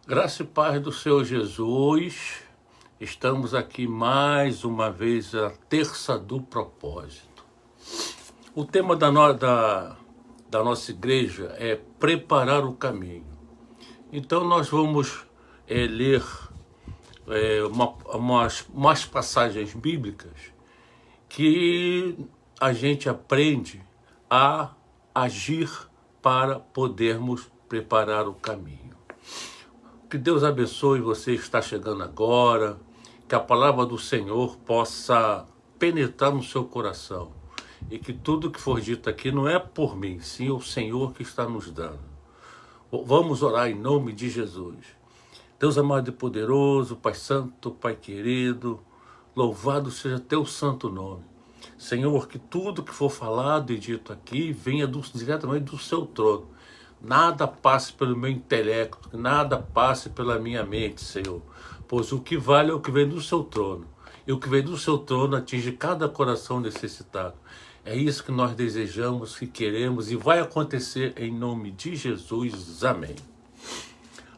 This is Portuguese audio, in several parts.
Graça e paz do Senhor Jesus, estamos aqui mais uma vez, a terça do propósito. O tema da nossa igreja é preparar o caminho. Então nós vamos ler umas passagens bíblicas que a gente aprende a agir para podermos preparar o caminho. Que Deus abençoe você que está chegando agora, que a palavra do Senhor possa penetrar no seu coração e que tudo que for dito aqui não é por mim, sim o Senhor que está nos dando. Vamos orar em nome de Jesus. Deus amado e poderoso, Pai Santo, Pai querido, louvado seja teu santo nome. Senhor, que tudo que for falado e dito aqui venha diretamente do seu trono. Nada passe pelo meu intelecto, nada passe pela minha mente, Senhor. Pois o que vale é o que vem do seu trono. E o que vem do seu trono atinge cada coração necessitado. É isso que nós desejamos, que queremos e vai acontecer em nome de Jesus. Amém.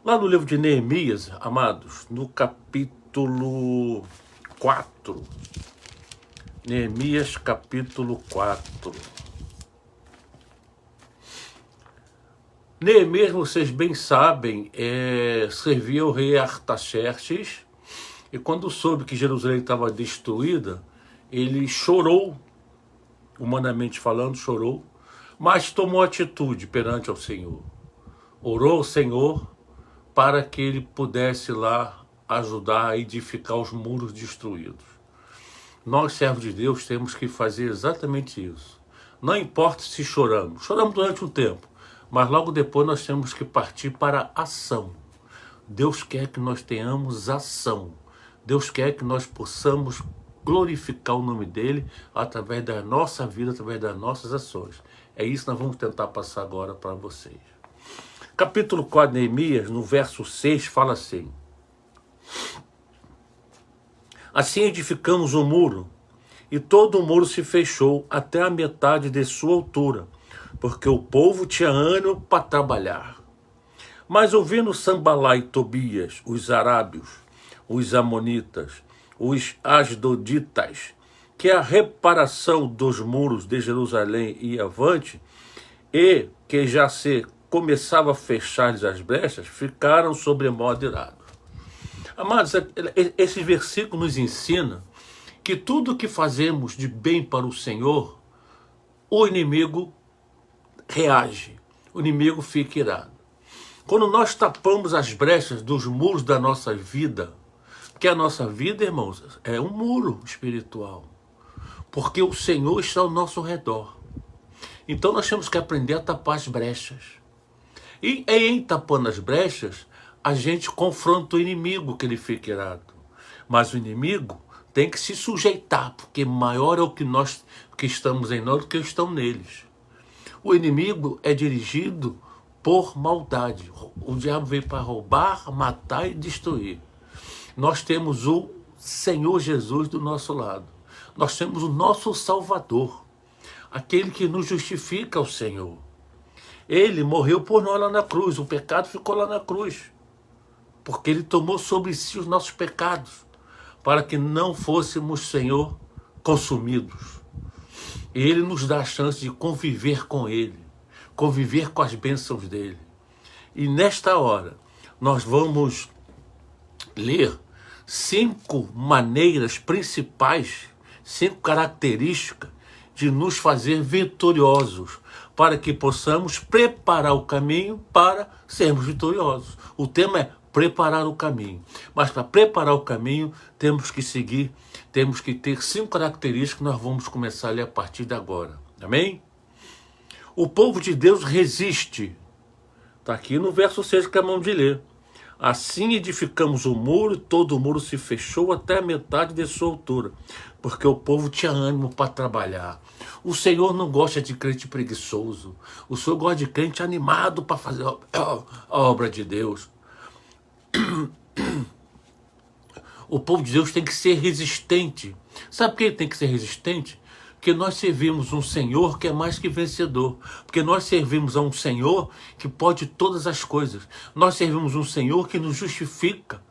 Lá no livro de Neemias, amados, no capítulo 4. Neemias, capítulo 4. Neemias, vocês bem sabem, servia o rei Artaxerxes, e quando soube que Jerusalém estava destruída, ele chorou, humanamente falando, chorou, mas tomou atitude perante ao Senhor. Orou ao Senhor para que ele pudesse lá ajudar a edificar os muros destruídos. Nós, servos de Deus, temos que fazer exatamente isso. Não importa se choramos durante um tempo, mas logo depois nós temos que partir para a ação. Deus quer que nós tenhamos ação. Deus quer que nós possamos glorificar o nome dele através da nossa vida, através das nossas ações. É isso que nós vamos tentar passar agora para vocês. Capítulo 4 de Neemias, no verso 6, fala assim: Assim edificamos o muro, e todo o muro se fechou até a metade de sua altura, porque o povo tinha ânimo para trabalhar. Mas ouvindo Sambalá e Tobias, os arábios, os amonitas, os asdoditas, que a reparação dos muros de Jerusalém ia avante, e que já se começava a fechar-lhes as brechas, ficaram sobremodo irados. Amados, esse versículo nos ensina que tudo que fazemos de bem para o Senhor, o inimigo reage, o inimigo fica irado. Quando nós tapamos as brechas dos muros da nossa vida, porque a nossa vida, irmãos, é um muro espiritual, porque o Senhor está ao nosso redor. Então nós temos que aprender a tapar as brechas. E em tapando as brechas, a gente confronta o inimigo, que ele fica irado. Mas o inimigo tem que se sujeitar, porque maior é o que nós que estamos em nós do que estão neles. O inimigo é dirigido por maldade. O diabo veio para roubar, matar e destruir. Nós temos o Senhor Jesus do nosso lado. Nós temos o nosso Salvador, aquele que nos justifica, o Senhor. Ele morreu por nós lá na cruz, o pecado ficou lá na cruz, porque ele tomou sobre si os nossos pecados, para que não fôssemos, Senhor, consumidos. Ele nos dá a chance de conviver com ele, conviver com as bênçãos dele. E nesta hora, nós vamos ler 5 maneiras principais, 5 características de nos fazer vitoriosos, para que possamos preparar o caminho para sermos vitoriosos. O tema é preparar o caminho. Mas para preparar o caminho, temos que ter 5 características que nós vamos começar a ler a partir de agora. Amém? O povo de Deus resiste. Está aqui no verso 6 que acabamos de ler. Assim edificamos o muro, e todo o muro se fechou até a metade de sua altura, porque o povo tinha ânimo para trabalhar. O Senhor não gosta de crente preguiçoso. O Senhor gosta de crente animado para fazer a obra de Deus. O povo de Deus tem que ser resistente. Sabe por que ele tem que ser resistente? que nós servimos um Senhor que é mais que vencedor, porque nós servimos a um Senhor que pode todas as coisas. Nós servimos um Senhor que nos justifica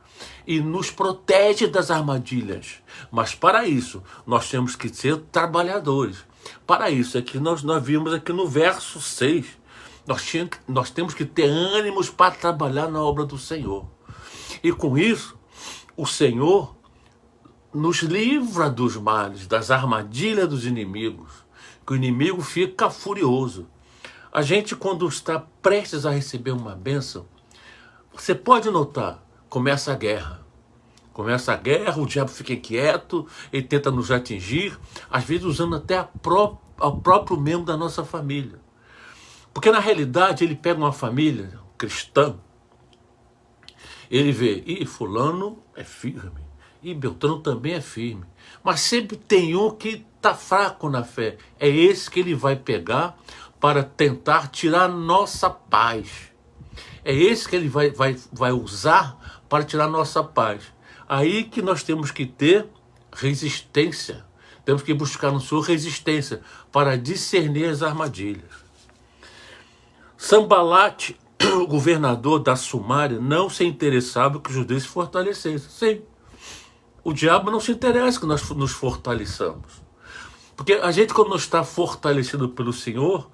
e nos protege das armadilhas. Mas para isso, nós temos que ser trabalhadores. Para isso é que nós vimos aqui no verso 6, nós temos que ter ânimos para trabalhar na obra do Senhor. E com isso, o Senhor nos livra dos males, das armadilhas dos inimigos, que o inimigo fica furioso. A gente, quando está prestes a receber uma bênção, você pode notar, começa a guerra. Começa a guerra, o diabo fica inquieto, ele tenta nos atingir, às vezes usando até ao próprio membro da nossa família. Porque na realidade ele pega uma família cristã, ele vê, fulano é firme, Beltrano também é firme, mas sempre tem um que está fraco na fé. É esse que ele vai pegar para tentar tirar nossa paz. É esse que ele vai usar para tirar nossa paz. Aí que nós temos que ter resistência. Temos que buscar no Senhor resistência para discernir as armadilhas. Sanbalate, o governador da Sumária, não se interessava que os judeus se fortalecessem. Sim, o diabo não se interessa que nós nos fortaleçamos. Porque a gente, quando não está fortalecido pelo Senhor,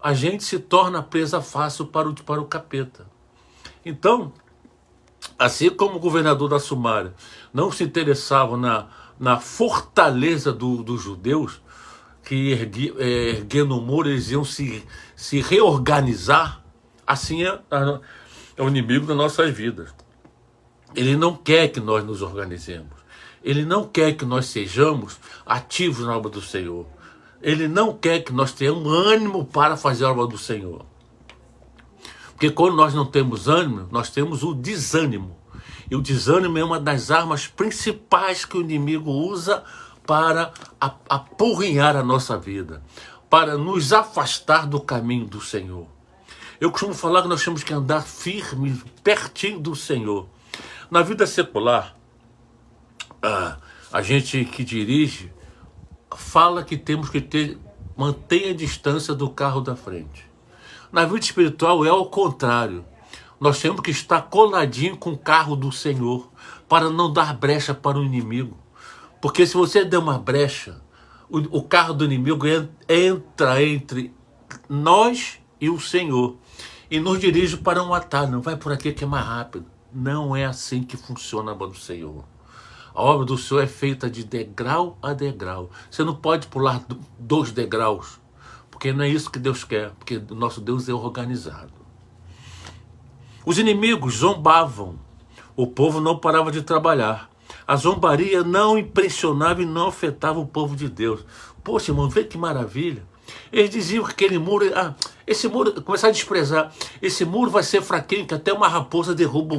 a gente se torna presa fácil para o capeta. Então, assim como o governador da Sumária não se interessava na fortaleza dos judeus, que erguendo o muro eles iam se reorganizar, assim é o inimigo das nossas vidas. Ele não quer que nós nos organizemos. Ele não quer que nós sejamos ativos na obra do Senhor. Ele não quer que nós tenhamos ânimo para fazer a obra do Senhor. Porque quando nós não temos ânimo, nós temos o desânimo. E o desânimo é uma das armas principais que o inimigo usa para apurrinhar a nossa vida, para nos afastar do caminho do Senhor. Eu costumo falar que nós temos que andar firme, pertinho do Senhor. Na vida secular, a gente que dirige fala que temos que manter a distância do carro da frente. Na vida espiritual é ao contrário. Nós temos que estar coladinho com o carro do Senhor para não dar brecha para o inimigo. Porque se você der uma brecha, o carro do inimigo entra entre nós e o Senhor e nos dirige para um atalho. Não vai por aqui que é mais rápido. Não é assim que funciona a obra do Senhor. A obra do Senhor é feita de degrau a degrau. Você não pode pular 2 degraus, porque não é isso que Deus quer, porque o nosso Deus é organizado. Os inimigos zombavam, o povo não parava de trabalhar. A zombaria não impressionava e não afetava o povo de Deus. Poxa, irmão, vê que maravilha. Eles diziam que aquele muro, esse muro, começaram a desprezar. Esse muro vai ser fraquinho, que até uma raposa derruba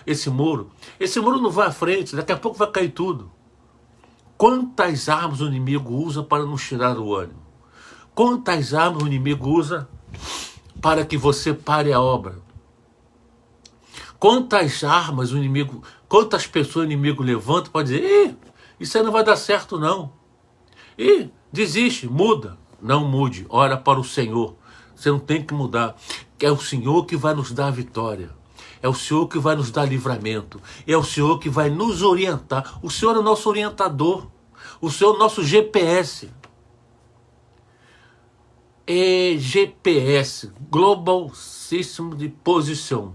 esse muro. Esse muro não vai à frente, daqui a pouco vai cair tudo. Quantas armas o inimigo usa para nos tirar o ânimo? Quantas armas o inimigo usa para que você pare a obra? Quantas armas quantas pessoas o inimigo levanta para dizer, isso aí não vai dar certo não. Desiste, muda. Não mude, ora para o Senhor. Você não tem que mudar. É o Senhor que vai nos dar a vitória. É o Senhor que vai nos dar livramento. É o Senhor que vai nos orientar. O Senhor é o nosso orientador. O Senhor é o nosso GPS. GPS, Global System de Position.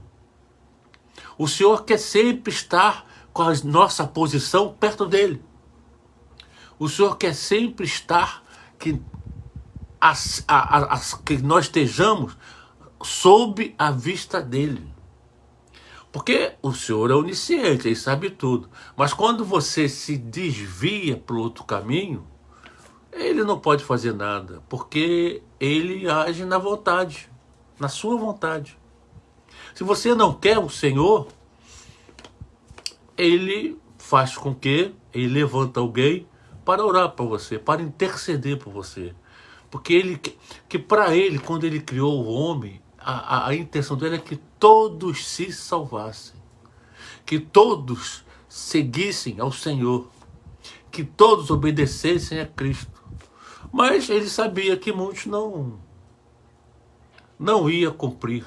O Senhor quer sempre estar com a nossa posição perto dele. O Senhor quer sempre estar que nós estejamos sob a vista dele. Porque o Senhor é onisciente, ele sabe tudo. Mas quando você se desvia para o outro caminho, ele não pode fazer nada, porque ele age na vontade, na sua vontade. Se você não quer o Senhor, ele faz com que ele levanta alguém para orar por você, para interceder por você. Porque para ele, quando ele criou o homem, a intenção dele é que todos se salvassem, que todos seguissem ao Senhor, que todos obedecessem a Cristo. Mas ele sabia que muitos não iam cumprir,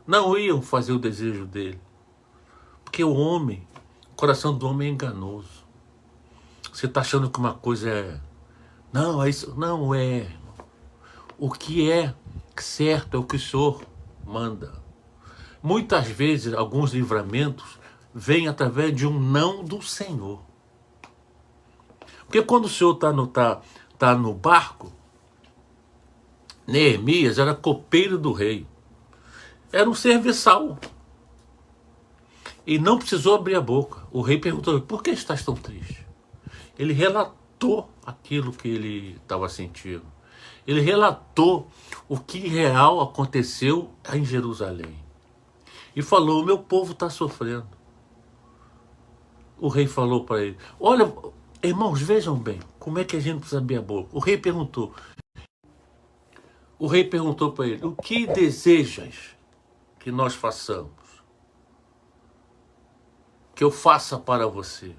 não iam fazer o desejo dele. Porque o coração do homem é enganoso. Você está achando que uma coisa é... Não, é isso. Não é. O que é certo é o que o Senhor manda. Muitas vezes, alguns livramentos vêm através de um não do Senhor. Porque quando o Senhor tá no barco, Neemias era copeiro do rei. Era um serviçal. E não precisou abrir a boca. O rei perguntou: por que estás tão triste? Ele relatou aquilo que ele estava sentindo. Ele relatou o que real aconteceu em Jerusalém. E falou: o meu povo está sofrendo. O rei falou para ele: olha, irmãos, vejam bem, como é que a gente precisa abrir a boca? O rei perguntou para ele: o que desejas que nós façamos? Que eu faça para você?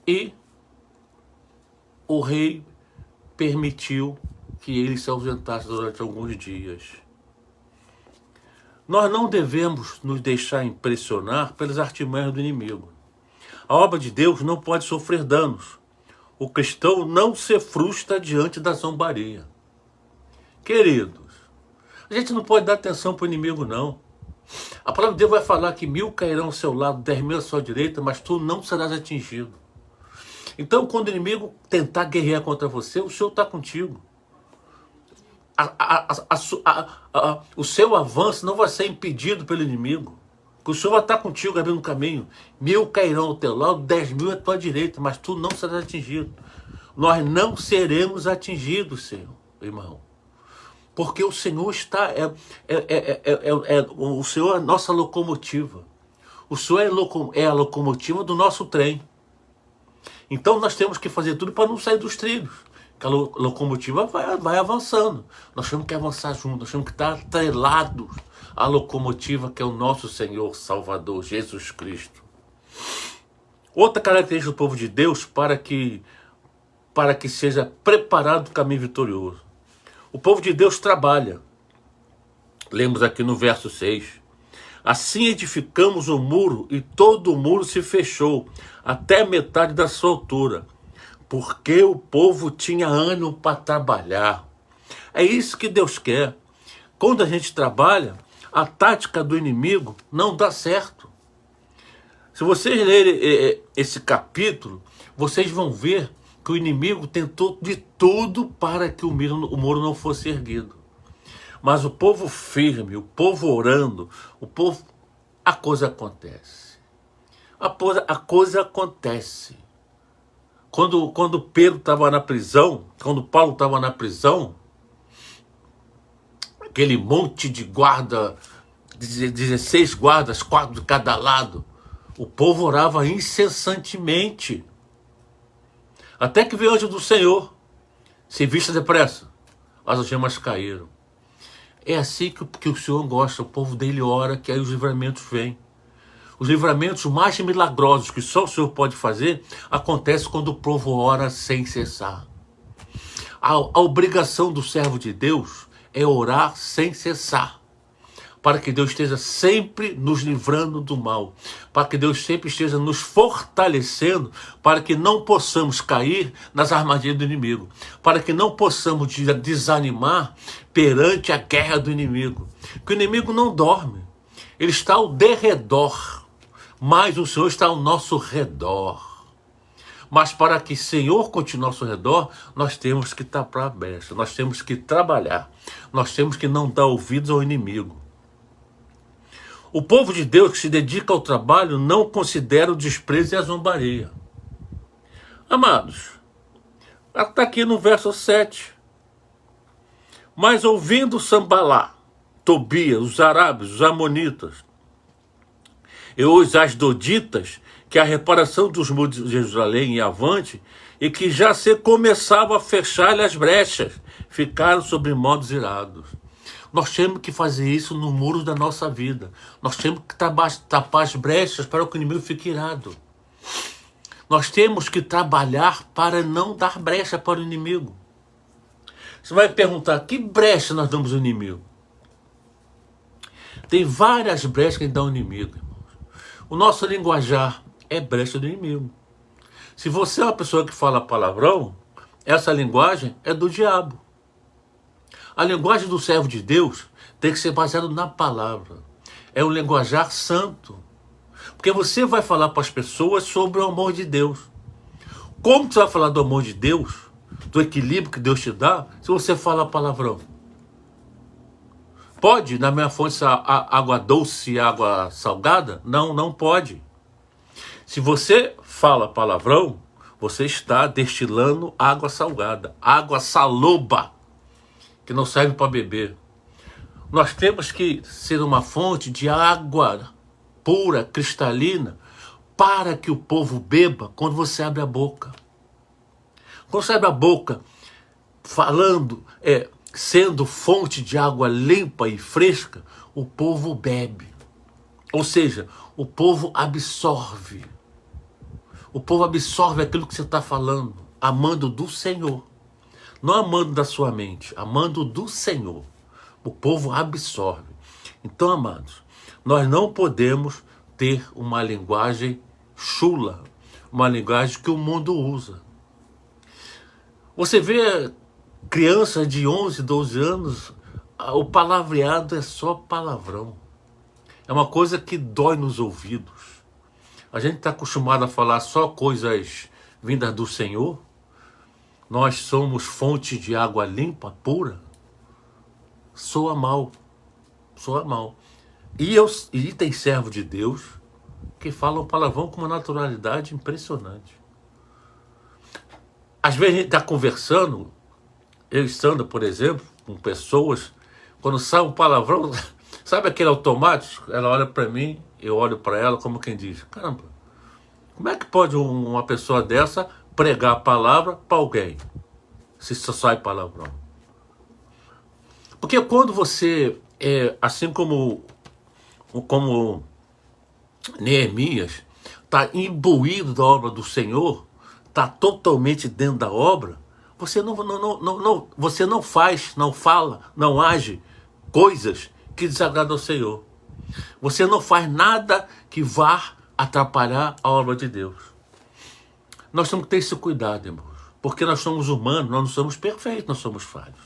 E o rei permitiu que ele se ausentasse durante alguns dias. Nós não devemos nos deixar impressionar pelas artimanhas do inimigo. A obra de Deus não pode sofrer danos. O cristão não se frustra diante da zombaria. Queridos, a gente não pode dar atenção para o inimigo, não. A palavra de Deus vai falar que 1000 cairão ao seu lado, 10.000 à sua direita, mas tu não serás atingido. Então, quando o inimigo tentar guerrear contra você, o Senhor está contigo. O seu avanço não vai ser impedido pelo inimigo. Porque o Senhor vai estar contigo abrindo o caminho. 1000 cairão ao teu lado, 10.000 à tua direita, mas tu não serás atingido. Nós não seremos atingidos, Senhor, irmão. Porque o Senhor está... o Senhor é a nossa locomotiva. O Senhor é a locomotiva do nosso trem. Então nós temos que fazer tudo para não sair dos trilhos. Que a locomotiva vai avançando. Nós temos que avançar juntos, nós temos que estar atrelados à locomotiva que é o nosso Senhor Salvador, Jesus Cristo. Outra característica do povo de Deus para que seja preparado o caminho vitorioso. O povo de Deus trabalha. Lemos aqui no verso 6. Assim edificamos o muro e todo o muro se fechou, até a metade da sua altura, porque o povo tinha ânimo para trabalhar. É isso que Deus quer. Quando a gente trabalha, a tática do inimigo não dá certo. Se vocês lerem esse capítulo, vocês vão ver que o inimigo tentou de tudo para que o muro não fosse erguido. Mas o povo firme, o povo orando, a coisa acontece. A coisa acontece. Quando Pedro estava na prisão, quando Paulo estava na prisão, aquele monte de guarda, 16 guardas, 4 de cada lado, o povo orava incessantemente. Até que veio o anjo do Senhor, se vista depressa, as algemas caíram. É assim que o Senhor gosta, o povo dele ora, que aí os livramentos vêm. Os livramentos mais milagrosos que só o Senhor pode fazer, acontecem quando o povo ora sem cessar. A obrigação do servo de Deus é orar sem cessar, para que Deus esteja sempre nos livrando do mal, para que Deus sempre esteja nos fortalecendo, para que não possamos cair nas armadilhas do inimigo, para que não possamos desanimar perante a guerra do inimigo. Que o inimigo não dorme, ele está ao derredor, mas o Senhor está ao nosso redor. Mas para que o Senhor continue ao nosso redor, nós temos que tapar a brecha, nós temos que trabalhar, nós temos que não dar ouvidos ao inimigo. O povo de Deus que se dedica ao trabalho não considera o desprezo e a zombaria. Amados, está aqui no verso 7. Mas ouvindo Sambalá, Tobias, os arábios, os amonitas e os asdoditas, que a reparação dos muros de Jerusalém ia avante, e que já se começava a fechar-lhe as brechas, ficaram sobre modos irados. Nós temos que fazer isso no muro da nossa vida. Nós temos que tapar as brechas para que o inimigo fique irado. Nós temos que trabalhar para não dar brecha para o inimigo. Você vai perguntar, que brecha nós damos ao inimigo? Tem várias brechas que a gente dá ao inimigo, irmãos. O nosso linguajar é brecha do inimigo. Se você é uma pessoa que fala palavrão, essa linguagem é do diabo. A linguagem do servo de Deus tem que ser baseada na palavra. É um linguajar santo. Porque você vai falar para as pessoas sobre o amor de Deus. Como você vai falar do amor de Deus, do equilíbrio que Deus te dá, se você fala palavrão? Pode, na minha fonte, água doce e água salgada? Não, não pode. Se você fala palavrão, você está destilando água salgada, água saloba, que não serve para beber. Nós temos que ser uma fonte de água pura, cristalina, para que o povo beba quando você abre a boca. Quando você abre a boca, falando, sendo fonte de água limpa e fresca, o povo bebe. Ou seja, o povo absorve. O povo absorve aquilo que você está falando, amando do Senhor. Não amando da sua mente, amando do Senhor. O povo absorve. Então, amados, nós não podemos ter uma linguagem chula, uma linguagem que o mundo usa. Você vê crianças de 11, 12 anos, o palavreado é só palavrão. É uma coisa que dói nos ouvidos. A gente está acostumado a falar só coisas vindas do Senhor. Nós somos fonte de água limpa, pura. Soa mal. Soa mal. E tem servo de Deus que falam palavrão com uma naturalidade impressionante. Às vezes a gente está conversando, eu e Sandra, por exemplo, com pessoas, quando sai um palavrão, sabe aquele automático? Ela olha para mim, eu olho para ela, como quem diz, caramba, como é que pode uma pessoa dessa pregar a palavra para alguém, se só sai palavrão? Porque quando você, assim como Neemias, está imbuído da obra do Senhor, está totalmente dentro da obra, você você não faz, não fala, não age coisas que desagradam ao Senhor. Você não faz nada que vá atrapalhar a obra de Deus. Nós temos que ter esse cuidado, irmãos, porque nós somos humanos, nós não somos perfeitos, nós somos falhos.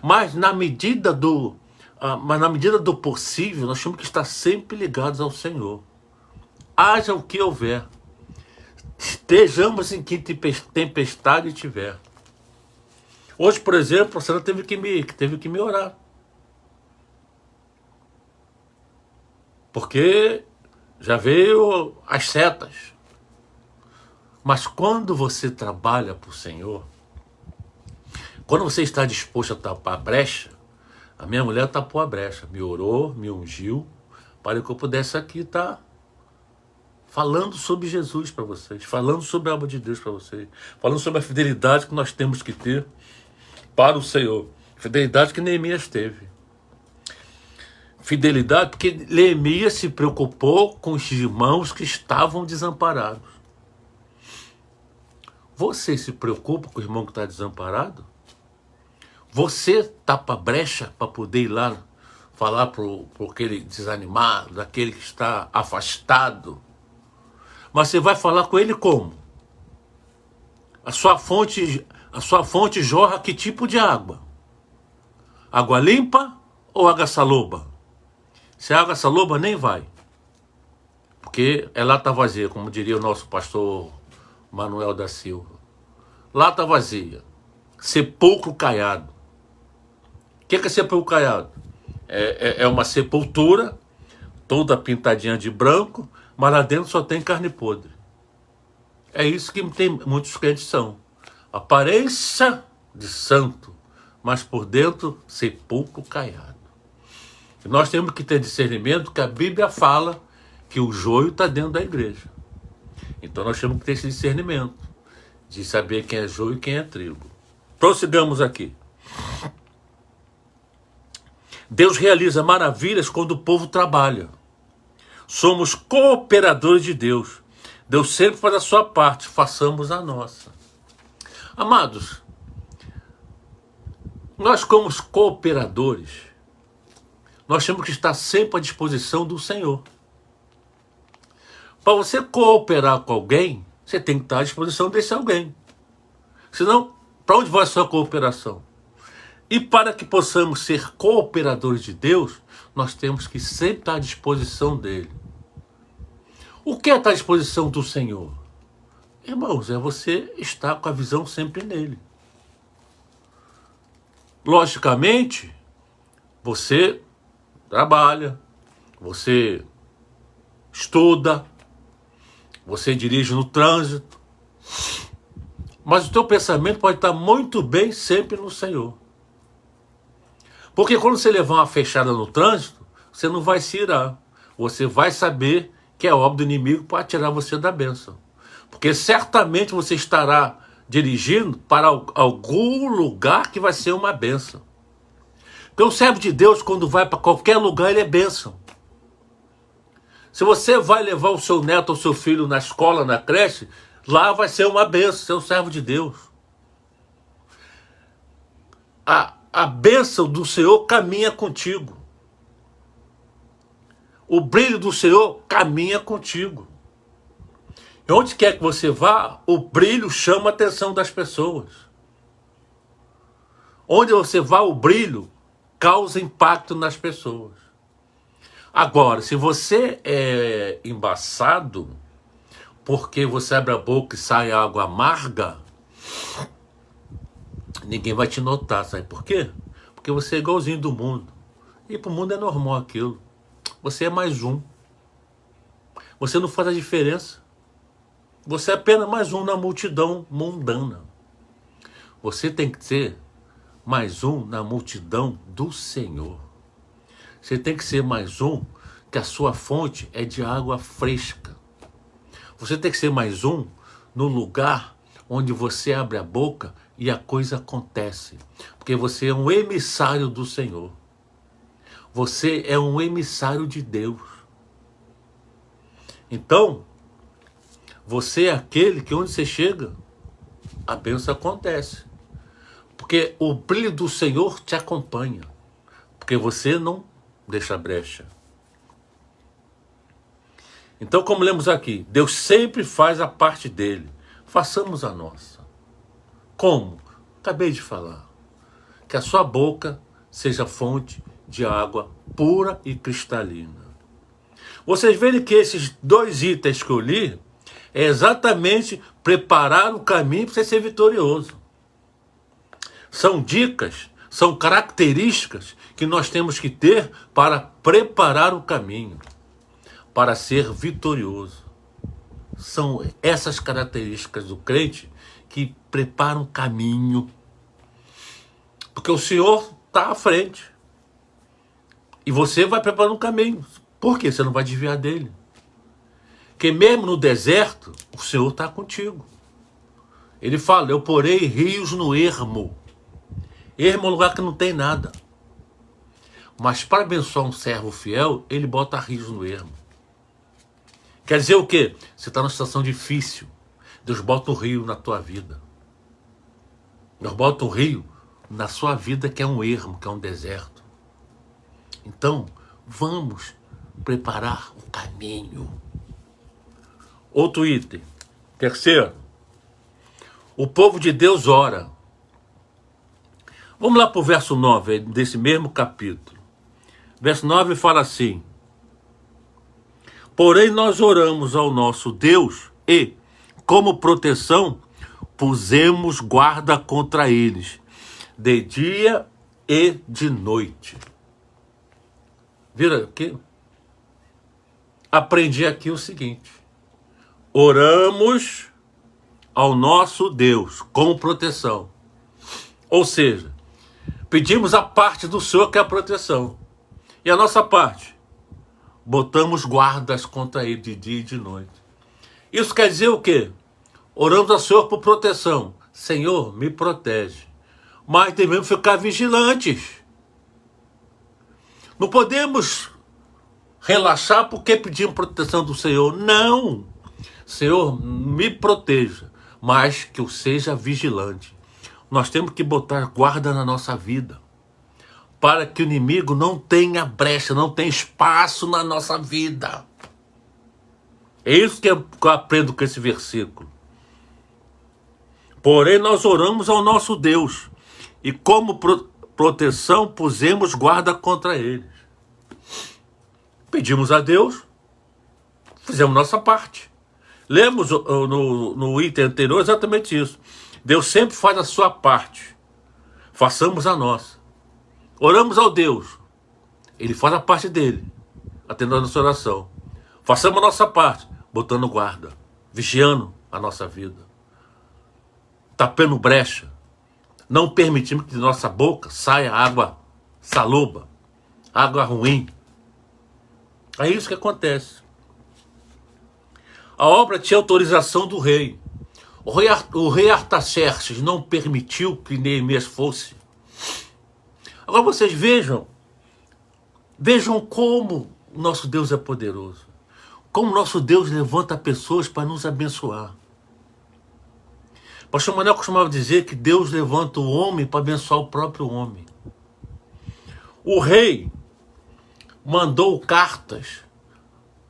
Mas na medida do possível, nós temos que estar sempre ligados ao Senhor. Haja o que houver. Estejamos em que tempestade tiver. Hoje, por exemplo, a senhora teve que me orar. Porque já veio as setas. Mas quando você trabalha para o Senhor, quando você está disposto a tapar a brecha, a minha mulher tapou a brecha, me orou, me ungiu, para que eu pudesse aqui estar falando sobre Jesus para vocês, falando sobre a obra de Deus para vocês, falando sobre a fidelidade que nós temos que ter para o Senhor. Fidelidade que Neemias teve. Fidelidade porque Neemias se preocupou com os irmãos que estavam desamparados. Você se preocupa com o irmão que está desamparado? Você tapa a brecha para poder ir lá falar para aquele desanimado, aquele que está afastado? Mas você vai falar com ele como? A sua fonte jorra que tipo de água? Água limpa ou água saloba? Se é água saloba, nem vai. Porque lata vazia, como diria o nosso pastor Manuel da Silva. Lata vazia. Sepulcro caiado. O que é sepulcro caiado? É uma sepultura, toda pintadinha de branco, mas lá dentro só tem carne podre. É isso que muitos crentes são. Aparência de santo, mas por dentro sepulcro caiado. E nós temos que ter discernimento que a Bíblia fala que o joio está dentro da igreja. Então nós temos que ter esse discernimento de saber quem é joio e quem é trigo. Prossigamos aqui. Deus realiza maravilhas quando o povo trabalha. Somos cooperadores de Deus. Deus sempre faz a sua parte, façamos a nossa. Amados, Nós, como cooperadores, nós temos que estar sempre à disposição do Senhor. Para você cooperar com alguém, você tem que estar à disposição desse alguém. Senão, para onde vai a sua cooperação? E para que possamos ser cooperadores de Deus, nós temos que sempre estar à disposição dele. O que é estar à disposição do Senhor? Irmãos, é você estar com a visão sempre nele. Logicamente, você trabalha, você estuda, você dirige no trânsito, mas o teu pensamento pode estar muito bem sempre no Senhor. Porque quando você levar uma fechada no trânsito, você não vai se irar. Você vai saber que é obra do inimigo para tirar você da bênção. Porque certamente você estará dirigindo para algum lugar que vai ser uma bênção. Porque o servo de Deus, quando vai para qualquer lugar, ele é bênção. Se você vai levar o seu neto ou seu filho na escola, na creche, lá vai ser uma bênção, você é um servo de Deus. A bênção do Senhor caminha contigo. O brilho do Senhor caminha contigo. E onde quer que você vá, o brilho chama a atenção das pessoas. Onde você vá, o brilho causa impacto nas pessoas. Agora, se você é embaçado, porque você abre a boca e sai água amarga, ninguém vai te notar, sabe por quê? Porque você é igualzinho do mundo. E para o mundo é normal aquilo. Você é mais um. Você não faz a diferença. Você é apenas mais um na multidão mundana. Você tem que ser mais um na multidão do Senhor. Você tem que ser mais um que a sua fonte é de água fresca. Você tem que ser mais um no lugar onde você abre a boca e a coisa acontece. Porque você é um emissário do Senhor. Você é um emissário de Deus. Então, você é aquele que onde você chega, a bênção acontece. Porque o brilho do Senhor te acompanha. Porque você não deixa brecha. Então, como lemos aqui, Deus sempre faz a parte dele. Façamos a nossa. Como? Acabei de falar. Que a sua boca seja fonte de água pura e cristalina. Vocês verem que esses dois itens que eu li é exatamente preparar o caminho para você ser vitorioso. São dicas, são características que nós temos que ter para preparar o caminho, para ser vitorioso. São essas características do crente que preparam o caminho. Porque o Senhor está à frente. E você vai preparando um caminho. Por quê? Você não vai desviar dele. Porque mesmo no deserto, o Senhor está contigo. Ele fala, eu porei rios no ermo. Ermo é um lugar que não tem nada. Mas para abençoar um servo fiel, ele bota rios no ermo. Quer dizer o quê? Você está numa situação difícil. Deus bota um rio na tua vida. Deus bota um rio na sua vida que é um ermo, que é um deserto. Então, vamos preparar o caminho. Outro item. Terceiro. O povo de Deus ora. Vamos lá para o verso 9 desse mesmo capítulo. Verso 9 fala assim. Porém nós oramos ao nosso Deus e, como proteção, pusemos guarda contra eles, de dia e de noite. Vira aqui. Aprendi aqui o seguinte. Oramos ao nosso Deus como proteção. Ou seja, pedimos a parte do Senhor que é a proteção. E a nossa parte? Botamos guardas contra ele de dia e de noite. Isso quer dizer o quê? Oramos ao Senhor por proteção. Senhor, me protege. Mas devemos ficar vigilantes. Não podemos relaxar porque pedimos proteção do Senhor. Não. Senhor, me proteja, mas que eu seja vigilante. nós temos que botar guarda na nossa vida, para que o inimigo não tenha brecha, não tenha espaço na nossa vida. É isso que eu aprendo com esse versículo. Porém, nós oramos ao nosso Deus, e como proteção pusemos guarda contra eles. Pedimos a Deus, fizemos nossa parte. Lemos no item anterior exatamente isso. Deus sempre faz a sua parte. Façamos a nossa. Oramos ao Deus. Ele faz a parte dele, atendendo a nossa oração. Façamos a nossa parte, botando guarda, vigiando a nossa vida, tapando brecha. Não permitimos que de nossa boca saia água saloba, água ruim. É isso que acontece. A obra tinha autorização do rei. O rei Artaxerxes não permitiu que Neemias fosse. Agora vocês vejam como nosso Deus é poderoso. Como nosso Deus levanta pessoas para nos abençoar. Pastor Manuel costumava dizer que Deus levanta o homem para abençoar o próprio homem. O rei mandou cartas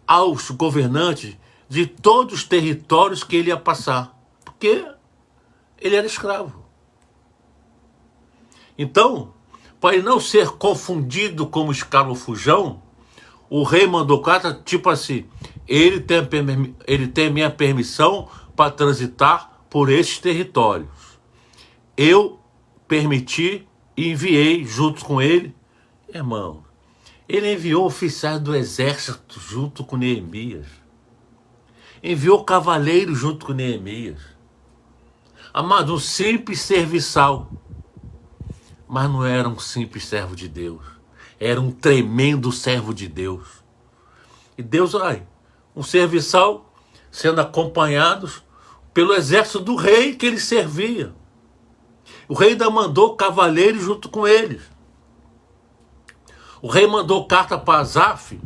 aos governantes de todos os territórios que ele ia passar, porque ele era escravo. Então, para ele não ser confundido como escravo fujão, o rei mandou carta tipo assim: ele tem minha permissão para transitar por estes territórios. Eu permiti e enviei junto com ele. Irmão, ele enviou oficiais do exército junto com Neemias. Enviou cavaleiros junto com Neemias. Amado, um simples serviçal. Mas não era um simples servo de Deus. Era um tremendo servo de Deus. E Deus, um serviçal sendo acompanhados pelo exército do rei que ele servia. O rei ainda mandou cavaleiros junto com eles. O rei mandou carta para Asaf,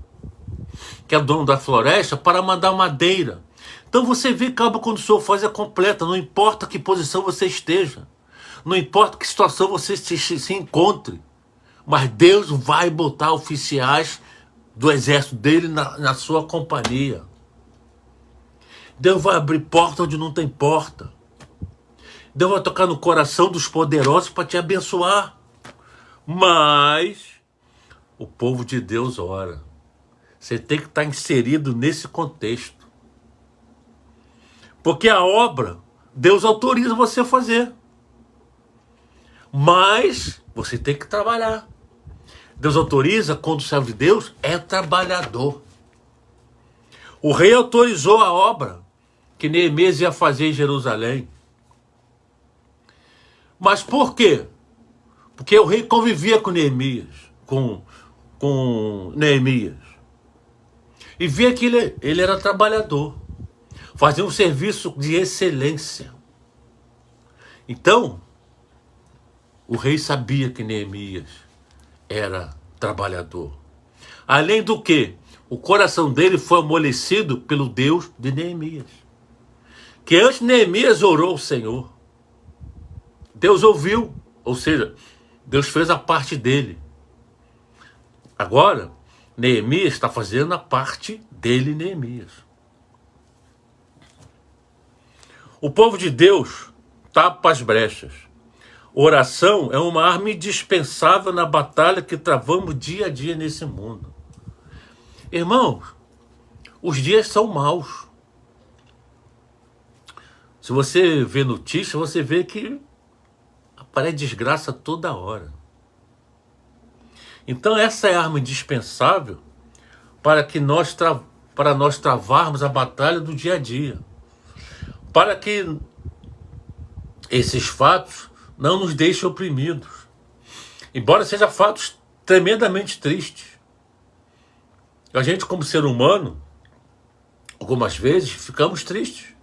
que é o dono da floresta, para mandar madeira. Então você vê que quando o Senhor faz é completa, não importa que posição você esteja, não importa que situação você se encontre, mas Deus vai botar oficiais do exército dele na sua companhia. Deus vai abrir porta onde não tem porta. Deus vai tocar no coração dos poderosos para te abençoar. Mas o povo de Deus ora. Você tem que estar inserido nesse contexto. Porque a obra, Deus autoriza você a fazer. Mas você tem que trabalhar. Deus autoriza quando o servo de Deus é trabalhador. O rei autorizou a obra que Neemias ia fazer em Jerusalém. Mas por quê? Porque o rei convivia com Neemias, com Neemias. E via que ele era trabalhador. Fazia um serviço de excelência. Então, o rei sabia que Neemias era trabalhador. Além do que, o coração dele foi amolecido pelo Deus de Neemias. Que antes Neemias orou ao Senhor. Deus ouviu, ou seja, Deus fez a parte dele. Agora, Neemias está fazendo a parte dele, Neemias. O povo de Deus tapa as brechas. Oração é uma arma indispensável na batalha que travamos dia a dia nesse mundo. Irmãos, os dias são maus. Se você vê notícia, você vê que aparece desgraça toda hora. Então essa é a arma indispensável para nós travarmos a batalha do dia a dia. Para que esses fatos não nos deixem oprimidos. Embora sejam fatos tremendamente tristes. A gente, como ser humano, algumas vezes ficamos tristes.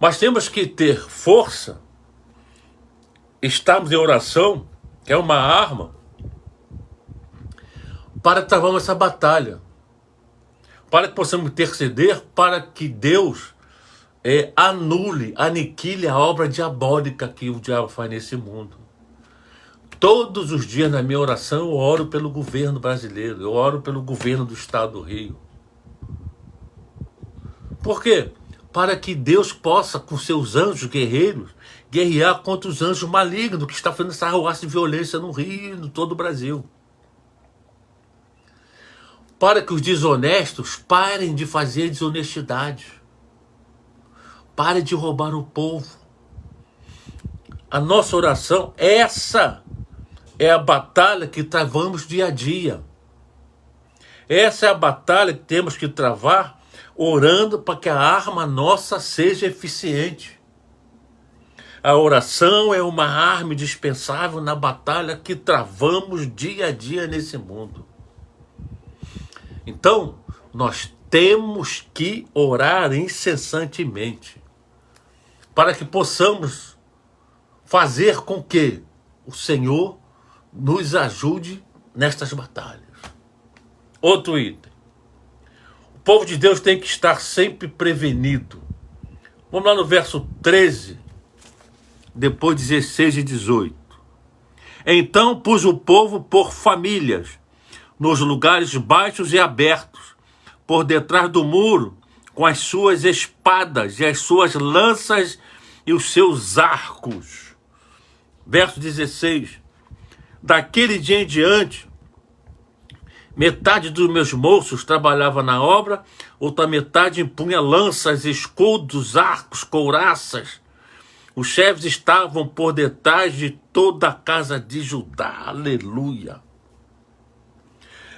Mas temos que ter força, estarmos em oração, que é uma arma, para travarmos essa batalha. Para que possamos interceder, para que Deus anule, aniquile a obra diabólica que o diabo faz nesse mundo. Todos os dias na minha oração eu oro pelo governo brasileiro, eu oro pelo governo do estado do Rio. Por quê? Para que Deus possa, com seus anjos guerreiros, guerrear contra os anjos malignos que estão fazendo essa arruaça de violência no Rio e em todo o Brasil. Para que os desonestos parem de fazer desonestidade. Parem de roubar o povo. A nossa oração, essa é a batalha que travamos dia a dia. Essa é a batalha que temos que travar orando para que a arma nossa seja eficiente. A oração é uma arma indispensável na batalha que travamos dia a dia nesse mundo. Então, nós temos que orar incessantemente para que possamos fazer com que o Senhor nos ajude nestas batalhas. Outro item. O povo de Deus tem que estar sempre prevenido. Vamos lá no verso 13, depois 16 e 18. Então pus o povo por famílias, nos lugares baixos e abertos, por detrás do muro, com as suas espadas e as suas lanças e os seus arcos. Verso 16. Daquele dia em diante, metade dos meus moços trabalhava na obra, outra metade empunha lanças, escudos, arcos, couraças. Os chefes estavam por detrás de toda a casa de Judá. Aleluia.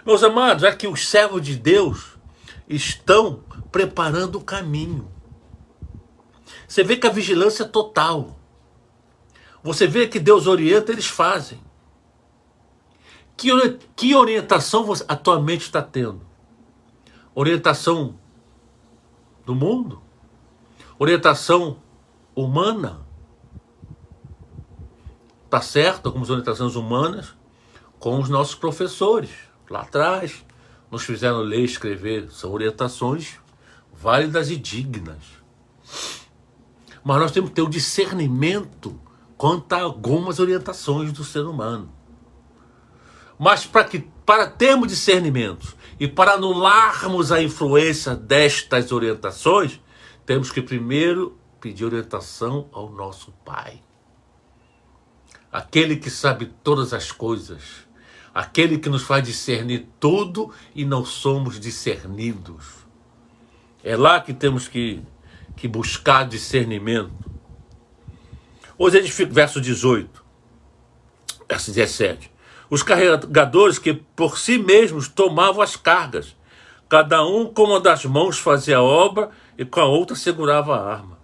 Meus amados, é que os servos de Deus estão preparando o caminho. Você vê que a vigilância é total. Você vê que Deus orienta, eles fazem. Que orientação você atualmente está tendo? Orientação do mundo? Orientação humana? Está certo, algumas orientações humanas, com os nossos professores. Lá atrás, nos fizeram ler e escrever. São orientações válidas e dignas. Mas nós temos que ter o discernimento quanto a algumas orientações do ser humano. Mas para termos discernimento e para anularmos a influência destas orientações, temos que primeiro pedir orientação ao nosso Pai. Aquele que sabe todas as coisas, aquele que nos faz discernir tudo e não somos discernidos. É lá que temos que buscar discernimento. Hoje edifica, verso 18, verso 17. Os carregadores que por si mesmos tomavam as cargas, cada um com uma das mãos fazia a obra e com a outra segurava a arma.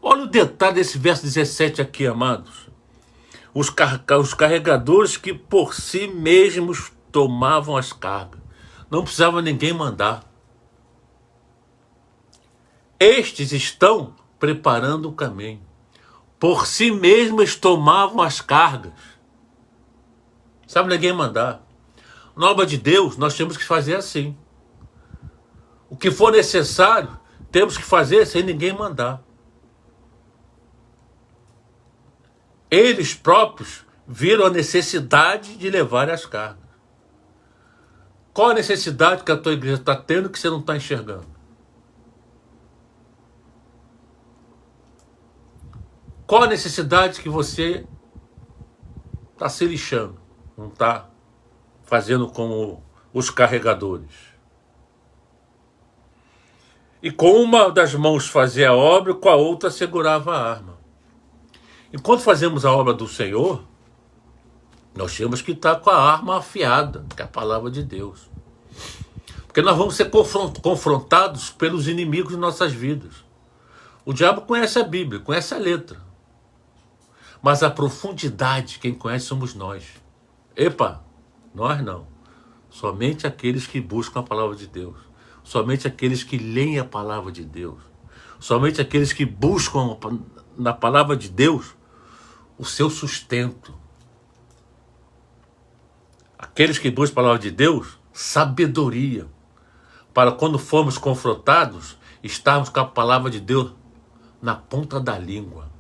Olha o detalhe desse verso 17 aqui, amados. Os carregadores que por si mesmos tomavam as cargas. Não precisava ninguém mandar. Estes estão preparando o caminho. Por si mesmos tomavam as cargas. Sabe ninguém mandar. Na obra de Deus, nós temos que fazer assim. O que for necessário, temos que fazer sem ninguém mandar. Eles próprios viram a necessidade de levar as cargas. Qual a necessidade que a tua igreja está tendo que você não está enxergando? Qual a necessidade que você está se lixando? Não está fazendo como os carregadores. E com uma das mãos fazia a obra, com a outra segurava a arma. Enquanto fazemos a obra do Senhor, nós temos que estar com a arma afiada, que é a palavra de Deus. Porque nós vamos ser confrontados pelos inimigos de nossas vidas. O diabo conhece a Bíblia, conhece a letra. Mas a profundidade, quem conhece somos nós. Epa, nós não. Somente aqueles que buscam a palavra de Deus. Somente aqueles que leem a palavra de Deus. Somente aqueles que buscam na palavra de Deus o seu sustento. Aqueles que buscam a palavra de Deus, sabedoria. Para quando formos confrontados, estarmos com a palavra de Deus na ponta da língua.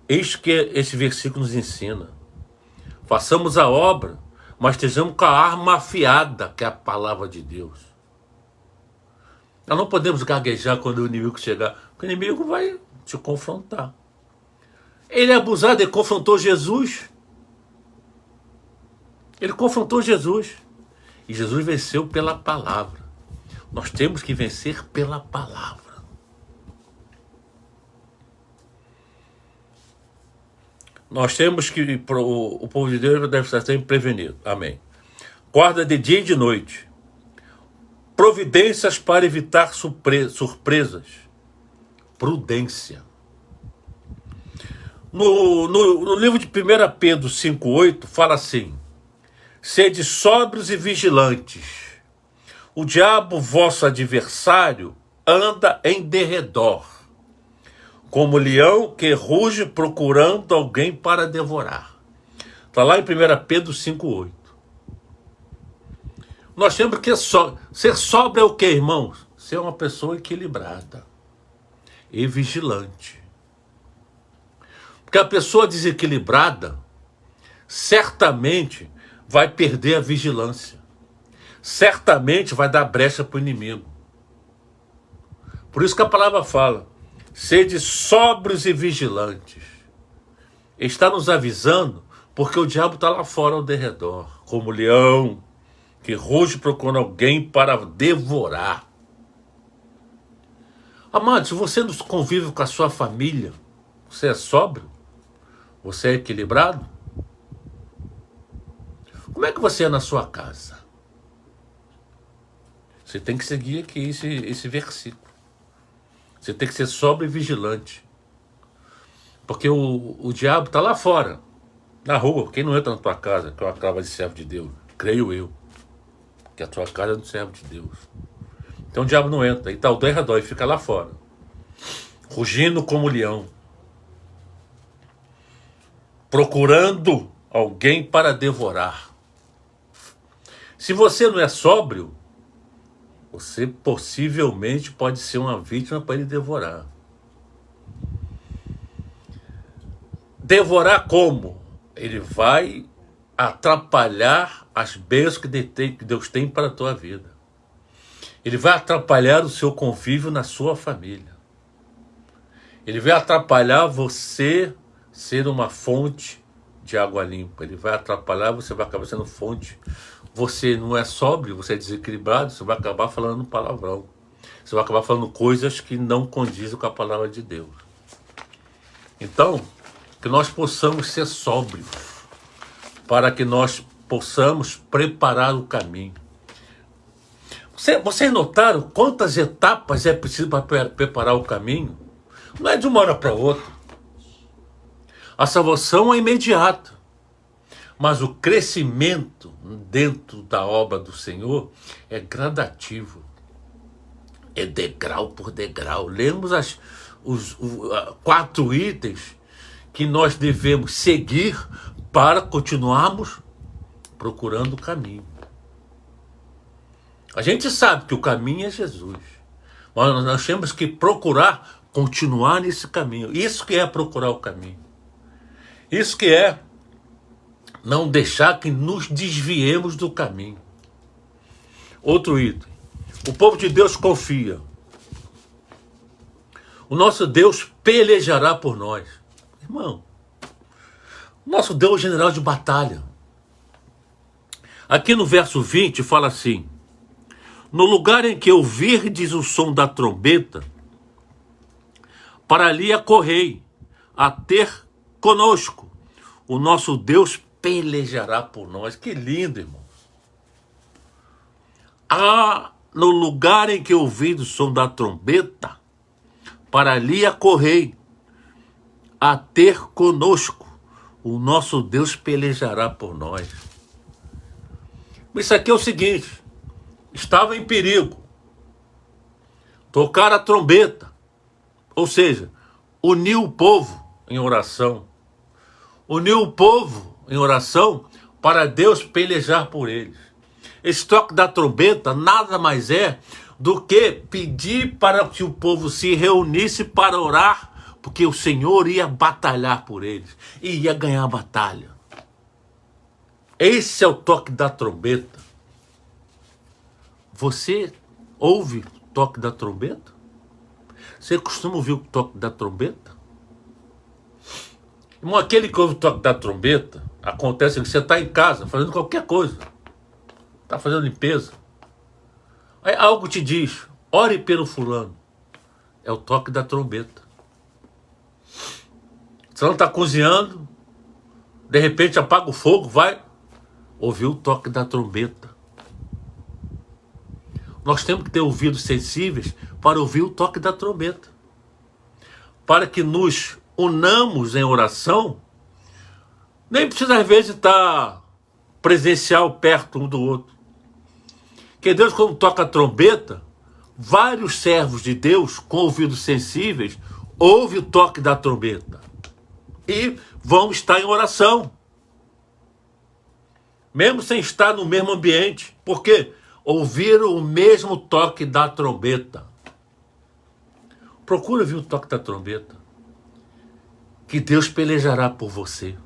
Eis que esse versículo nos ensina. Façamos a obra, mas estejamos com a arma afiada, que é a palavra de Deus. Nós não podemos gaguejar quando o inimigo chegar, porque o inimigo vai te confrontar. Ele é abusado, ele confrontou Jesus. Ele confrontou Jesus. E Jesus venceu pela palavra. Nós temos que vencer pela palavra. Nós temos que, o povo de Deus deve estar sempre prevenido. Amém. Guarda de dia e de noite. Providências para evitar surpresas. Prudência. No livro de 1 Pedro 5,8 fala assim: sede sóbrios e vigilantes. O diabo, vosso adversário, anda em derredor, como leão que ruge procurando alguém para devorar. Está lá em 1 Pedro 5,8. Nós temos que ser sóbrio é o que, irmãos? Ser uma pessoa equilibrada e vigilante. Porque a pessoa desequilibrada certamente vai perder a vigilância. Certamente vai dar brecha para o inimigo. Por isso que a palavra fala: sede sóbrios e vigilantes. Ele está nos avisando porque o diabo está lá fora ao derredor, como leão que ruge procurando alguém para devorar. Amados, se você não convive com a sua família, você é sóbrio? Você é equilibrado? Como é que você é na sua casa? Você tem que seguir aqui esse versículo. Você tem que ser sóbrio e vigilante. Porque o diabo está lá fora, na rua. Quem não entra na tua casa, que é uma casa de servo de Deus? Creio eu. Que a tua casa é do servo de Deus. Então o diabo não entra. Ele está ao derredor e fica lá fora, rugindo como leão, procurando alguém para devorar. Se você não é sóbrio, você possivelmente pode ser uma vítima para ele devorar. Devorar como? Ele vai atrapalhar as bênçãos que Deus tem para a tua vida. Ele vai atrapalhar o seu convívio na sua família. Ele vai atrapalhar você ser uma fonte de água limpa. Ele vai atrapalhar, você vai acabar sendo fonte. Você não é sóbrio, você é desequilibrado, você vai acabar falando palavrão. Você vai acabar falando coisas que não condizem com a palavra de Deus. Então, que nós possamos ser sóbrios, para que nós possamos preparar o caminho. Vocês notaram quantas etapas é preciso para preparar o caminho? Não é de uma hora para outra. A salvação é imediata. Mas o crescimento dentro da obra do Senhor é gradativo. É degrau por degrau. Lemos os 4 itens que nós devemos seguir para continuarmos procurando o caminho. A gente sabe que o caminho é Jesus. Mas nós temos que procurar continuar nesse caminho. Isso que é procurar o caminho. Isso que é não deixar que nos desviemos do caminho. Outro item. O povo de Deus confia. O nosso Deus pelejará por nós. Irmão, nosso Deus é o general de batalha. Aqui no verso 20 fala assim: no lugar em que ouvirdes o som da trombeta, para ali acorrei, a ter conosco. O nosso Deus pelejará por nós. Que lindo, irmão. No lugar em que ouvides o som da trombeta, para ali acorrei, a ter conosco. O nosso Deus pelejará por nós. Isso aqui é o seguinte: estava em perigo, tocar a trombeta, ou seja, uniu o povo em oração. Uniu o povo em oração para Deus pelejar por eles. Esse toque da trombeta nada mais é do que pedir para que o povo se reunisse para orar, porque o Senhor ia batalhar por eles e ia ganhar a batalha. Esse é o toque da trombeta. Você ouve o toque da trombeta? Você costuma ouvir o toque da trombeta? Irmão, aquele que ouve o toque da trombeta, acontece que você está em casa fazendo qualquer coisa. Está fazendo limpeza. Aí algo te diz, ore pelo fulano. É o toque da trombeta. Você não está cozinhando, de repente apaga o fogo, vai ouvir o toque da trombeta. Nós temos que ter ouvidos sensíveis para ouvir o toque da trombeta. Para que nos unamos em oração, nem precisa às vezes estar presencial perto um do outro. Que Deus, quando toca a trombeta, vários servos de Deus com ouvidos sensíveis ouvem o toque da trombeta e vão estar em oração, mesmo sem estar no mesmo ambiente. Por quê? Ouviram o mesmo toque da trombeta. Procura ouvir o toque da trombeta, que Deus pelejará por você,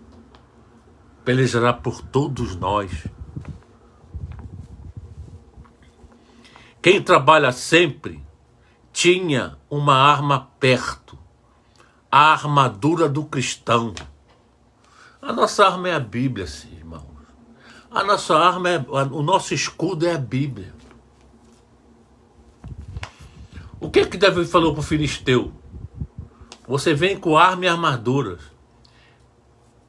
pelejará por todos nós. Quem trabalha sempre tinha uma arma perto, a armadura do cristão. A nossa arma é a Bíblia, sim, irmãos. A nossa arma o nosso escudo é a Bíblia. O que Davi falou para o filisteu? Você vem com arma e armaduras.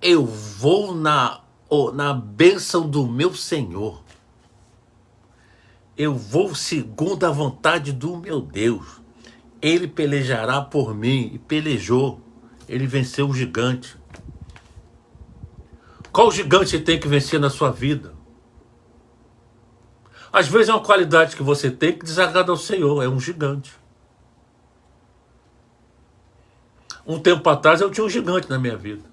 Eu vou na bênção do meu Senhor. Eu vou segundo a vontade do meu Deus. Ele pelejará por mim. E pelejou. Ele venceu o gigante. Qual gigante você tem que vencer na sua vida? Às vezes é uma qualidade que você tem que desagrada ao Senhor. É um gigante. Um tempo atrás eu tinha um gigante na minha vida.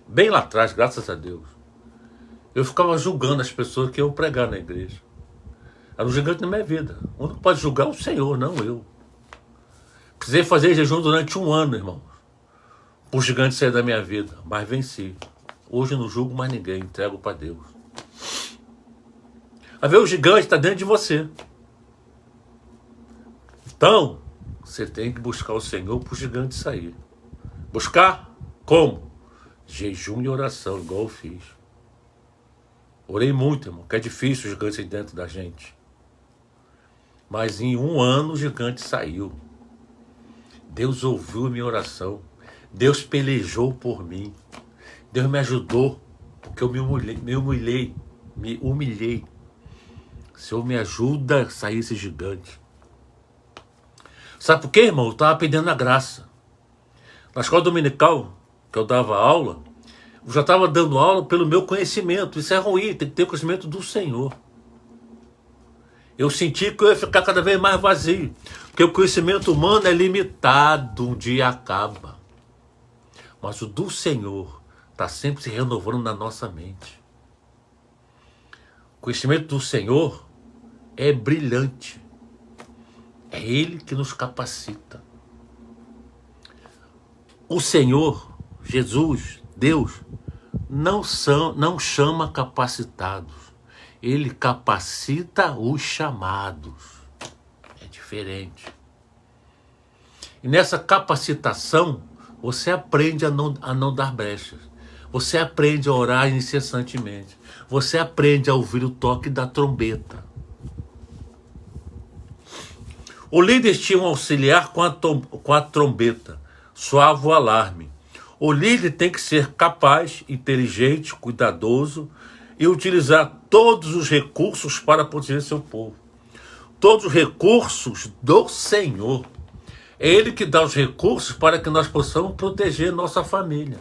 Bem lá atrás, graças a Deus. Eu ficava julgando as pessoas que iam pregar na igreja. Era um gigante na minha vida. O único que pode julgar é o Senhor, não eu. Precisei fazer jejum durante 1 ano, irmão, para o gigante sair da minha vida. Mas venci. Hoje eu não julgo mais ninguém, entrego para Deus. A ver, o gigante está dentro de você. Então, você tem que buscar o Senhor para o gigante sair. Buscar? Como? Jejum e oração, igual eu fiz. Orei muito, irmão, que é difícil o gigante sair dentro da gente. Mas em 1 ano o gigante saiu. Deus ouviu a minha oração. Deus pelejou por mim. Deus me ajudou, porque eu me humilhei. O Senhor me ajuda a sair esse gigante. Sabe por quê, irmão? Eu estava pedindo a graça. Na escola dominical, que eu dava aula, eu já estava dando aula pelo meu conhecimento. Isso é ruim, tem que ter o conhecimento do Senhor. Eu senti que eu ia ficar cada vez mais vazio, porque o conhecimento humano é limitado, um dia acaba. Mas o do Senhor está sempre se renovando na nossa mente. O conhecimento do Senhor é brilhante. É Ele que nos capacita. O Senhor, Jesus, Deus, não chama capacitados. Ele capacita os chamados. É diferente. E nessa capacitação, você aprende a não dar brechas. Você aprende a orar incessantemente. Você aprende a ouvir o toque da trombeta. O líder tinha um auxiliar com a trombeta. Soava o alarme. O líder tem que ser capaz, inteligente, cuidadoso e utilizar todos os recursos para proteger seu povo. Todos os recursos do Senhor. É Ele que dá os recursos para que nós possamos proteger nossa família.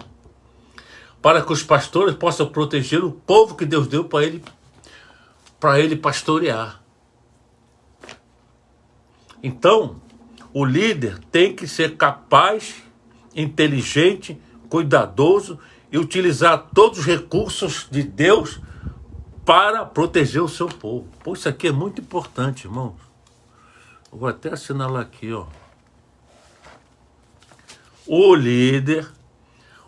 Para que os pastores possam proteger o povo que Deus deu para ele pastorear. Então, o líder tem que ser capaz, inteligente, cuidadoso e utilizar todos os recursos de Deus para proteger o seu povo. Pô, isso aqui é muito importante, irmãos. Eu vou até assinalar aqui, ó. O líder.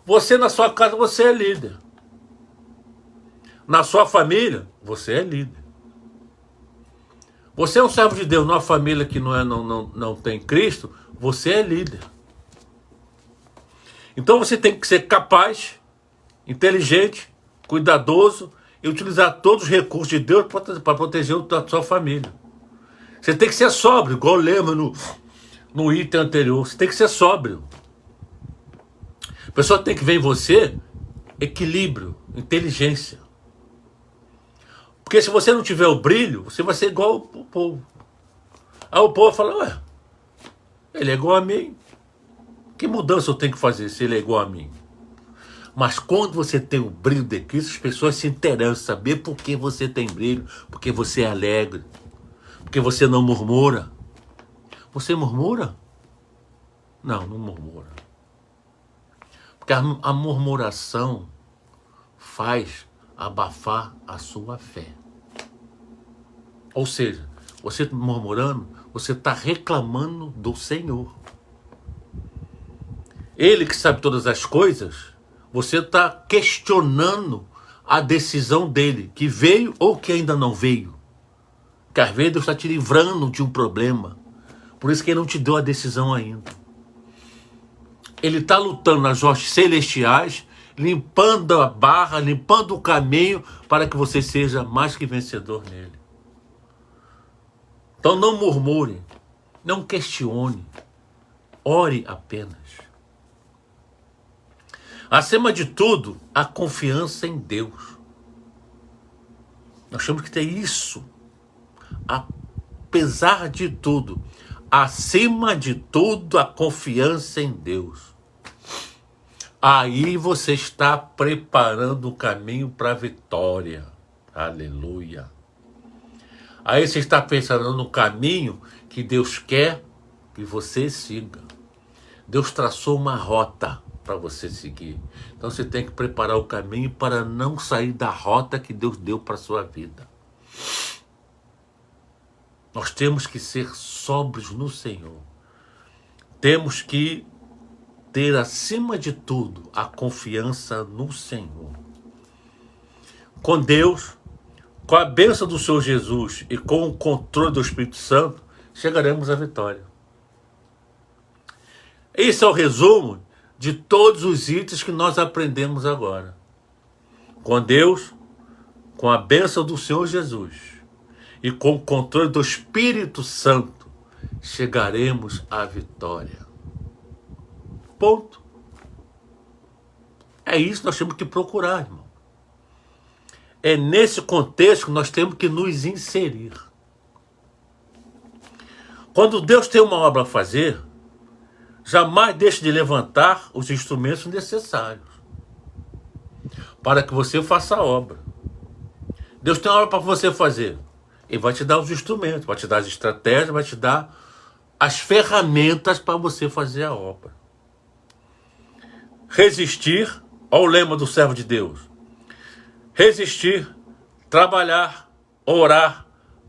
Você na sua casa, você é líder. Na sua família, você é líder. Você é um servo de Deus numa família que não tem Cristo, você é líder. Então você tem que ser capaz, inteligente, cuidadoso e utilizar todos os recursos de Deus para proteger a sua família. Você tem que ser sóbrio, igual lembra no item anterior. Você tem que ser sóbrio. A pessoa tem que ver em você equilíbrio, inteligência. Porque se você não tiver o brilho, você vai ser igual o povo. Aí o povo fala, ué, ele é igual a mim. Que mudança eu tenho que fazer se ele é igual a mim? Mas quando você tem o brilho de Cristo, as pessoas se interessam, saber por que você tem brilho, porque você é alegre, porque você não murmura. Você murmura? Não, não murmura. Porque a murmuração faz abafar a sua fé. Ou seja, você murmurando, você está reclamando do Senhor. Ele que sabe todas as coisas, você está questionando a decisão dele, que veio ou que ainda não veio. Que às vezes Deus está te livrando de um problema. Por isso que ele não te deu a decisão ainda. Ele está lutando nas hostes celestiais, limpando a barra, limpando o caminho para que você seja mais que vencedor nele. Então não murmure, não questione, ore apenas. Acima de tudo, a confiança em Deus. Nós temos que ter isso. Apesar de tudo, acima de tudo, a confiança em Deus. Aí você está preparando o caminho para a vitória. Aleluia. Aí você está pensando no caminho que Deus quer que você siga. Deus traçou uma rota para você seguir. Então você tem que preparar o caminho para não sair da rota que Deus deu para a sua vida. Nós temos que ser sóbrios no Senhor. Temos que ter, acima de tudo, a confiança no Senhor. Com Deus, com a bênção do Senhor Jesus e com o controle do Espírito Santo, chegaremos à vitória. Esse é o resumo de todos os itens que nós aprendemos agora. Com Deus, com a bênção do Senhor Jesus e com o controle do Espírito Santo, chegaremos à vitória. Ponto. É isso que nós temos que procurar, irmão. É nesse contexto que nós temos que nos inserir. Quando Deus tem uma obra a fazer, jamais deixe de levantar os instrumentos necessários para que você faça a obra. Deus tem uma obra para você fazer. Ele vai te dar os instrumentos, vai te dar as estratégias, vai te dar as ferramentas para você fazer a obra. Resistir, olha o lema do servo de Deus. Resistir, trabalhar, orar,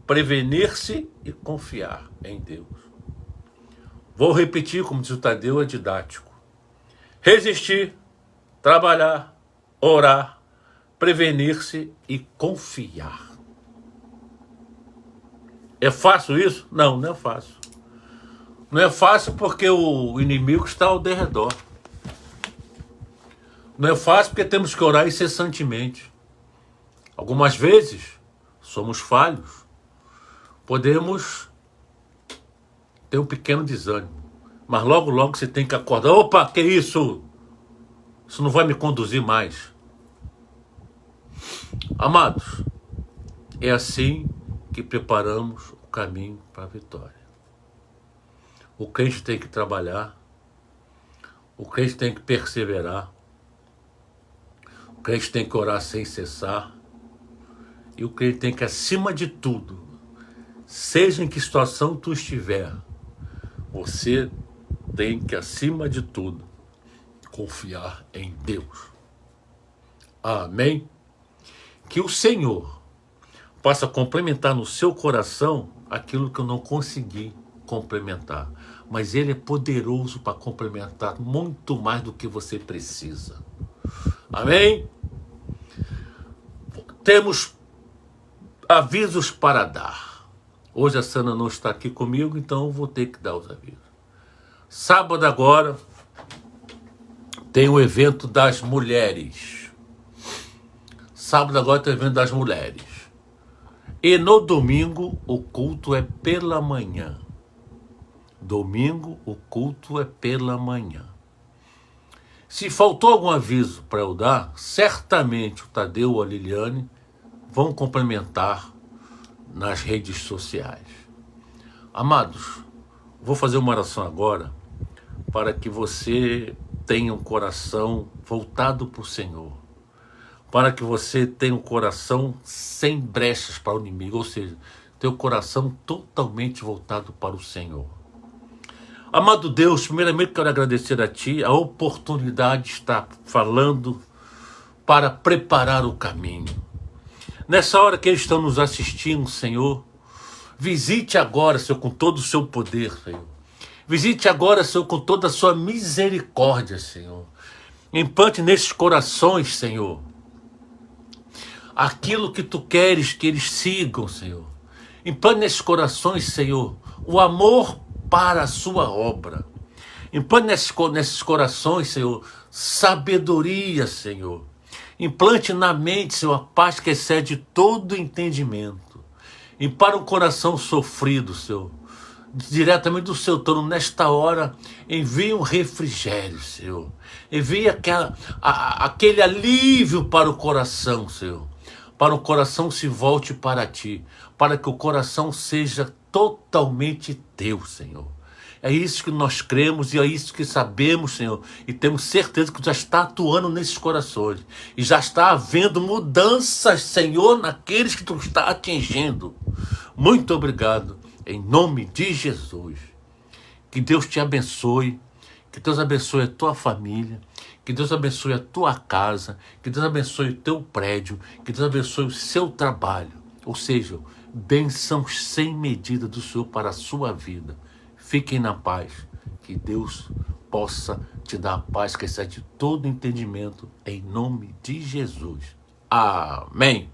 prevenir-se e confiar em Deus. Vou repetir, como diz o Tadeu, é didático. Resistir, trabalhar, orar, prevenir-se e confiar. É fácil isso? Não, não é fácil. Não é fácil porque o inimigo está ao derredor. Não é fácil porque temos que orar incessantemente. Algumas vezes somos falhos. Podemos ter um pequeno desânimo. Mas logo, logo você tem que acordar. Opa, que isso? Isso não vai me conduzir mais. Amados, é assim que preparamos o caminho para a vitória. O crente tem que trabalhar. O crente tem que perseverar. O crente tem que orar sem cessar. E o crente tem que, acima de tudo, seja em que situação tu estiver, você tem que, acima de tudo, confiar em Deus. Amém? Que o Senhor possa complementar no seu coração aquilo que eu não consegui complementar. Mas Ele é poderoso para complementar muito mais do que você precisa. Amém? Temos avisos para dar. Hoje a Sana não está aqui comigo, então eu vou ter que dar os avisos. Sábado agora tem o evento das mulheres. Sábado agora tem o evento das mulheres. E no domingo o culto é pela manhã. Domingo o culto é pela manhã. Se faltou algum aviso para eu dar, certamente o Tadeu ou a Liliane vão complementar nas redes sociais. Amados, vou fazer uma oração agora para que você tenha um coração voltado para o Senhor, para que você tenha um coração sem brechas para o inimigo, ou seja, tenha o coração totalmente voltado para o Senhor. Amado Deus, primeiramente quero agradecer a Ti a oportunidade de estar falando para preparar o caminho. Nessa hora que eles estão nos assistindo, Senhor, visite agora, Senhor, com todo o seu poder, Senhor. Visite agora, Senhor, com toda a sua misericórdia, Senhor. Implante nesses corações, Senhor, aquilo que Tu queres que eles sigam, Senhor. Implante nesses corações, Senhor, o amor para a Sua obra. Implante nesses corações, Senhor, sabedoria, Senhor. Implante na mente, Senhor, a paz que excede todo entendimento. E para um coração sofrido, Senhor, diretamente do Seu trono, nesta hora, envie um refrigério, Senhor. Envie aquele alívio para o coração, Senhor. Para o coração se volte para Ti, para que o coração seja totalmente Teu, Senhor. É isso que nós cremos e é isso que sabemos, Senhor. E temos certeza que Tu já está atuando nesses corações. E já está havendo mudanças, Senhor, naqueles que Tu está atingindo. Muito obrigado, em nome de Jesus. Que Deus te abençoe. Que Deus abençoe a tua família. Que Deus abençoe a tua casa. Que Deus abençoe o teu prédio. Que Deus abençoe o seu trabalho. Ou seja, bênçãos sem medida do Senhor para a sua vida. Fiquem na paz. Que Deus possa te dar a paz que excede todo entendimento. Em nome de Jesus. Amém.